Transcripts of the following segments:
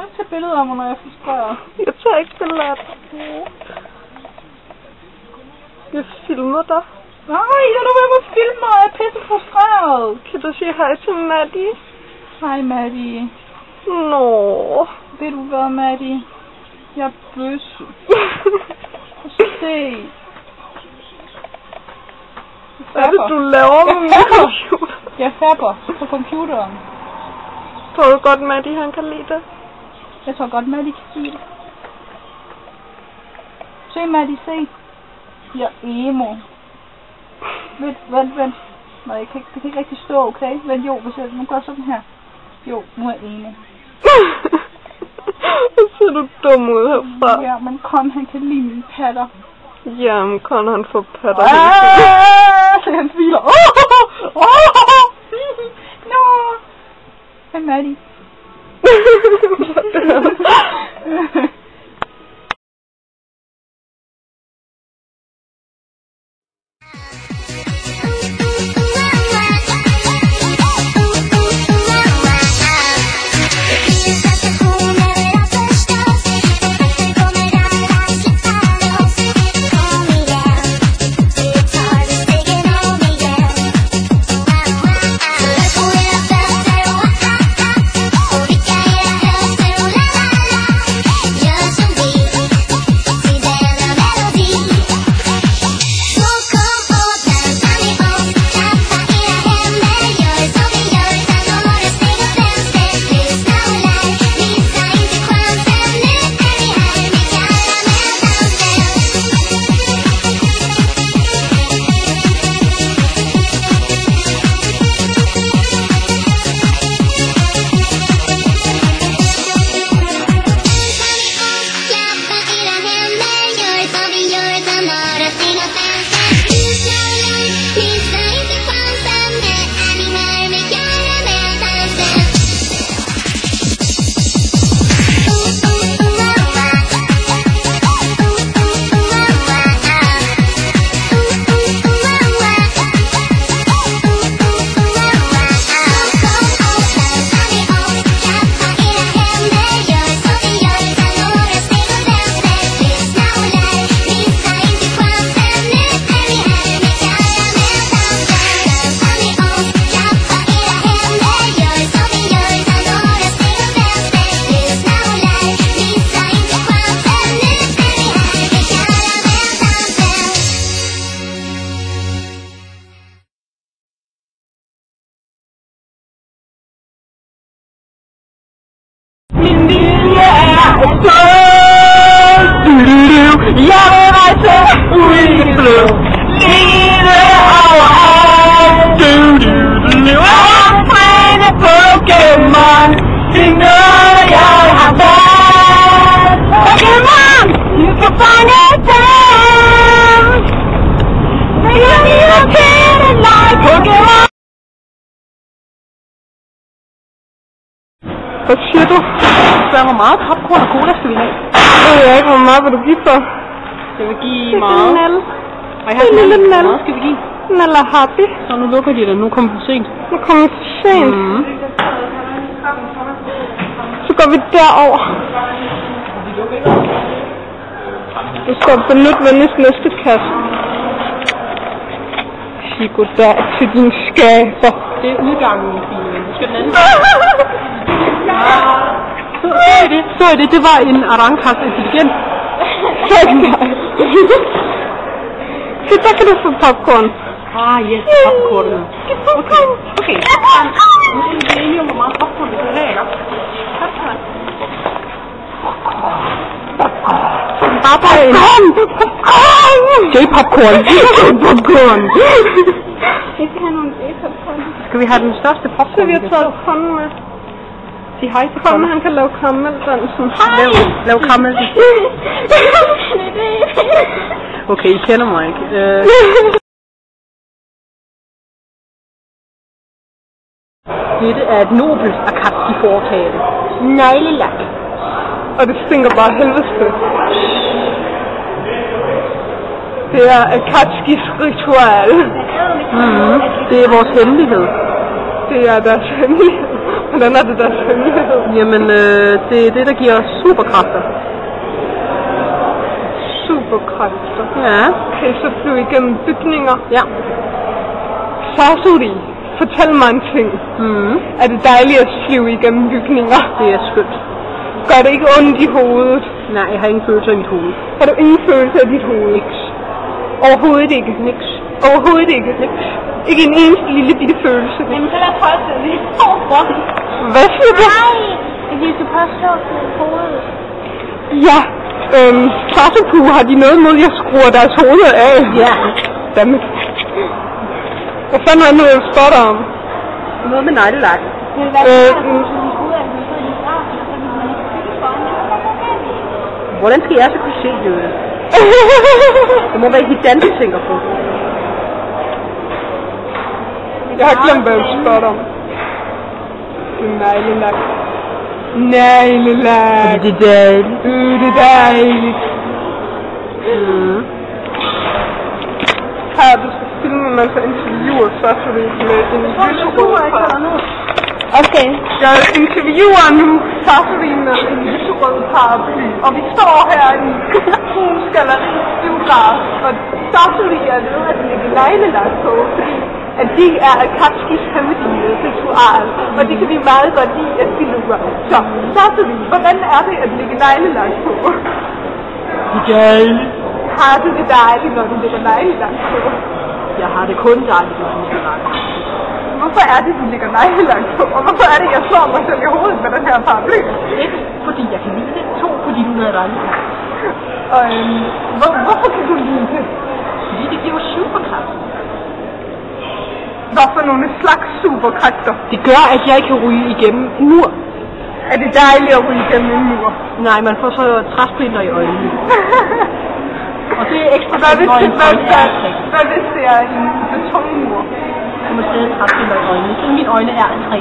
må ikke tage billeder af mig, når jeg er frustreret. Jeg tager ikke billeder af dig. Jeg filmer dig. Nej, lad nu være med at filme mig. Jeg er pisse frustreret. Kan du sige hej til Maddie? Hej, Maddie. Nå. Ved du hvad, Maddie? Jeg er bøsse. Se. Hvad er det, du laver med min computer? Jeg færber på computeren. Tror du godt, Maddie han kan lide det? Jeg tror godt, Maddie kan lide det. Se, Maddie, se. Jeg er emo. Vent. Nej, det kan ikke rigtig stå, okay? Vent, jo, hvis jeg nu gør sådan her. Jo, nu er jeg emo. Så ser du dum ud herfra. Ja, men Con, han kan lide mine patter. Ja, men Con, han får patter. Så han smiler. Nå. Hej, Maddie. Jeg vil rejse ud i det blå. Lide overalt. Træne Pokémon. Det er noget jeg har valgt. Pokémon, du kan fange dem. Det er lige at kende dig, Pokémon. Hvad siger du? Hvor meget popcorn og cola skal vi have? Det ved jeg ikke, hvor meget vil du give for? Jeg vil give meget. Det er en en lille nal. Hvor meget skal vi give? Nal er happy. Så nu lukker de dig. Nu kommer for sent. Nu kommer vi for sent. Så går vi derover. Du skal benytte venligst næste kasse. Sig goddag til din skaber. Det er udgangen, min fine ven. Du skal den anden. Så er det var en Arankas intelligent. Så der kan du få popcorn. Yes, popcorn. Okay. Nu skal vi enige om, hvor meget popcorn vi skal have, ikke? Popcorn! J-popcorn! Popcorn! Jeg skal have nogle J-popcorn. Skal vi have den største popcorn? Så vi har taget Con med. Sig hej til Con, han kan lave kammeldansen. Lav kammel. Okay, I kender mig ikke. Dette er et nobelt Akatsuki-foretagende. Neglelak. Og det stinker bare helvedes til. Det er Akatskis ritual. Det er vores hemmelighed. Det er deres hemmelighed. Og Hvordan er det deres hemmelighed? Jamen, det er det, der giver os superkræfter. Superkræfter. Ja. Kan I så flyve igennem bygninger? Ja. Sasori, fortæl mig en ting. Er det dejligt at flyve igennem bygninger? Det er skønt. Gør det ikke ondt i hovedet? Nej, jeg har ingen følelser i mit hoved. Har du ingen følelse af dit hoved? Niks. Overhovedet ikke? Niks. Overhovedet ikke? Niks. Ikke en eneste lille bitte følelse? Jamen, så lad os prøve at lige overfor. Hvad siger du? Nej, vi skal prøve at slå til hovedet. Ja, Sasopoo, har de noget mod, at jeg skruer deres hoveder af? Ja. Dammit. Hvad fanden er det nu, jeg spørger dig om? Noget med neglelak. Hvordan skal jeg så kunne se det? Det må være helt dansk, tænker på. Jeg har glemt, hvad jeg spørger dig om. Neglelak. Neglelak. Det er dejligt. Det er dejligt. Her, du skal filme, man så interviewer Sasori med en lyserød paraply. Okay. Jeg interviewer nu Sasori med en lyserød paraply. Og vi står her i Bruns Galleri Biograf. Og Sasori er ved at lægge neglelak på, fordi at de er Akatsuki's hemmelige ritual. Og det kan vi meget godt lide at filme. Så, Sasori, hvordan er det at lægge neglelak på? Det er dejligt. Har du det dejligt, når du lægger neglelak på? Jeg har det kun dejligt, når jeg lægger neglelak. Hvorfor er det, du lægger neglelak på? Og hvorfor er det, jeg slår mig selv i hovedet med den her paraply? Et, fordi jeg kan lide det. 2, fordi du er dejligt. Og hvorfor kan du lide det? Fordi det giver superkraft. Hvad for nogle slags superkræfter? Det gør, at jeg kan ryge igennem en mur. Er det dejligt at ryge igennem en mur? Nej, man får så træsplinter i øjnene. Og det er ekstra hvad hvis det er en betonmur? Du må stadig træsplinter i øjnene. Så mine øjne er en træ.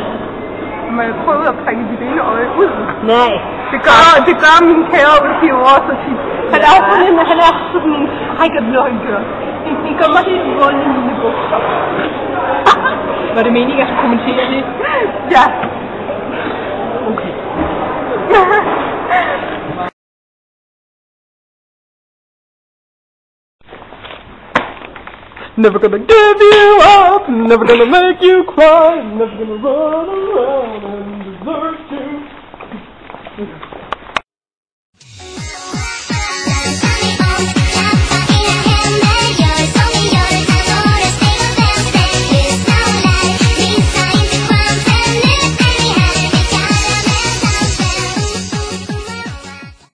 Må jeg prøve at prikke dit ene øje ud? Nej. Det gør min kære Oliver også tit. Han er sådan en frækket løgnkør. Det gør mig helt våld i mine bukser. Var det meningen, at jeg skulle kommentere det? Ja. Okay. Never gonna give you up, never gonna make you cry, never gonna run around and desert you.